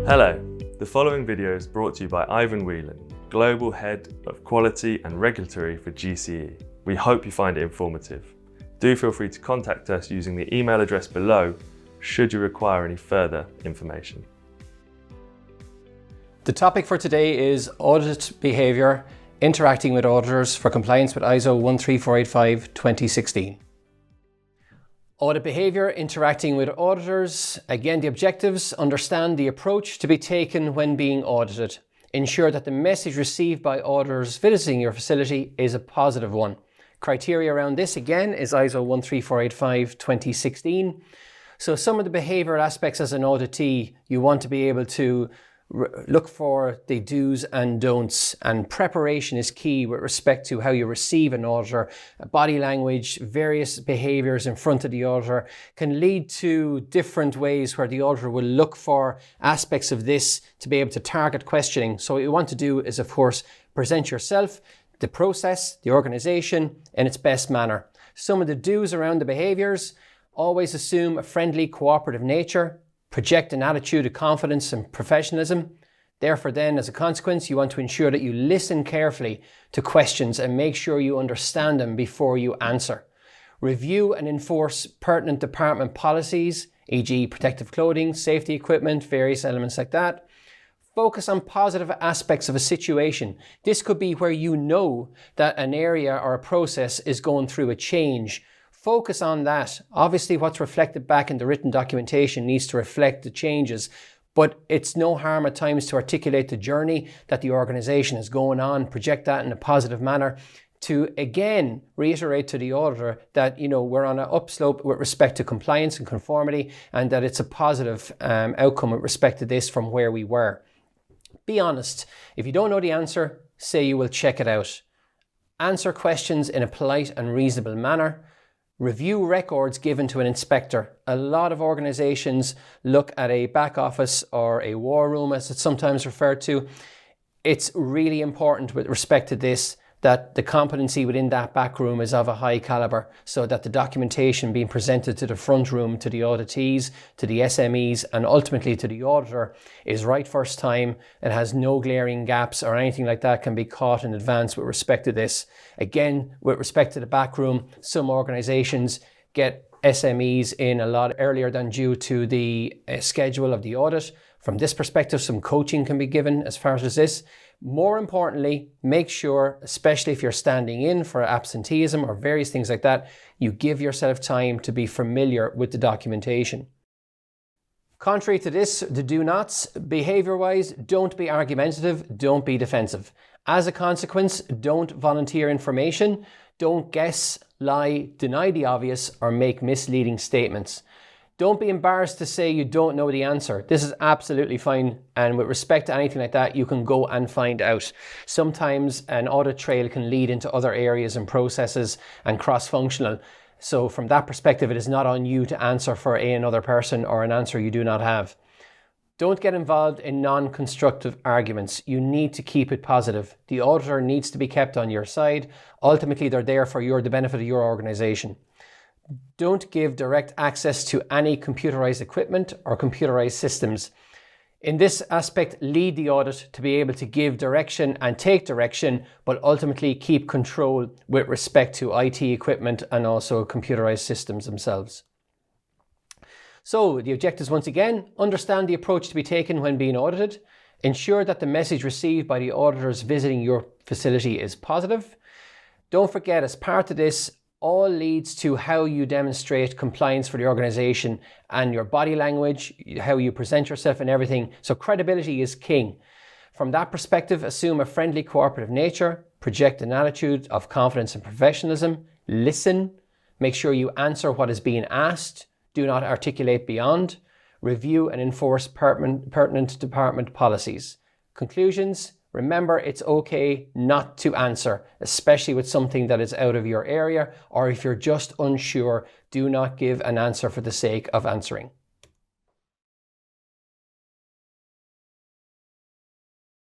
Hello, the following video is brought to you by Ivan Whelan, Global Head of Quality and Regulatory for GCE. We hope you find it informative. Do feel free to contact us using the email address below should you require any further information. The topic for today is audit behaviour, interacting with auditors for compliance with ISO 13485-2016. Audit behaviour, interacting with auditors. Again, the objectives: understand the approach to be taken when being audited. Ensure that the message received by auditors visiting your facility is a positive one. Criteria around this, again, is ISO 13485-2016. So some of the behavioural aspects as an auditee, you want to be able to look for the do's and don'ts, and preparation is key with respect to how you receive an auditor. Body language, various behaviours in front of the auditor can lead to different ways where the auditor will look for aspects of this to be able to target questioning. So what you want to do is, of course, present yourself, the process, the organisation in its best manner. Some of the do's around the behaviours: always assume a friendly, cooperative nature. Project an attitude of confidence and professionalism. Therefore then, as a consequence, you want to ensure that you listen carefully to questions and make sure you understand them before you answer. Review and enforce pertinent department policies, e.g. protective clothing, safety equipment, various elements like that. Focus on positive aspects of a situation. This could be where you know that an area or a process is going through a change. Focus on that. Obviously, what's reflected back in the written documentation needs to reflect the changes, but it's no harm at times to articulate the journey that the organisation is going on, project that in a positive manner to, again, reiterate to the auditor that, we're on an upslope with respect to compliance and conformity, and that it's a positive outcome with respect to this from where we were. Be honest. If you don't know the answer, say you will check it out. Answer questions in a polite and reasonable manner. Review records given to an inspector. A lot of organisations look at a back office or a war room, as it's sometimes referred to. It's really important with respect to this that the competency within that back room is of a high calibre, so that the documentation being presented to the front room, to the auditees, to the SMEs, and ultimately to the auditor is right first time. It has no glaring gaps or anything like that can be caught in advance with respect to this. Again, with respect to the back room, some organisations get SMEs in a lot earlier than due to the schedule of the audit. From this perspective, some coaching can be given as far as this. More importantly, make sure, especially if you're standing in for absenteeism or various things like that, you give yourself time to be familiar with the documentation. Contrary to this, the do nots, behaviour-wise, don't be argumentative, don't be defensive. As a consequence, don't volunteer information, don't guess, lie, deny the obvious, or make misleading statements. Don't be embarrassed to say you don't know the answer. This is absolutely fine, and with respect to anything like that, you can go and find out. Sometimes an audit trail can lead into other areas and processes and cross-functional. So from that perspective, it is not on you to answer for another person or an answer you do not have. Don't get involved in non-constructive arguments. You need to keep it positive. The auditor needs to be kept on your side. Ultimately, they're there for the benefit of your organisation. Don't give direct access to any computerized equipment or computerized systems. In this aspect, lead the audit to be able to give direction and take direction, but ultimately keep control with respect to IT equipment and also computerized systems themselves. So the objectives, once again: understand the approach to be taken when being audited. Ensure that the message received by the auditors visiting your facility is positive. Don't forget, as part of this, all leads to how you demonstrate compliance for the organisation and your body language, how you present yourself and everything. So credibility is king. From that perspective, assume a friendly, cooperative nature, project an attitude of confidence and professionalism, listen, make sure you answer what is being asked, do not articulate beyond, review and enforce pertinent department policies. Conclusions: remember, it's okay not to answer, especially with something that is out of your area, or if you're just unsure, do not give an answer for the sake of answering.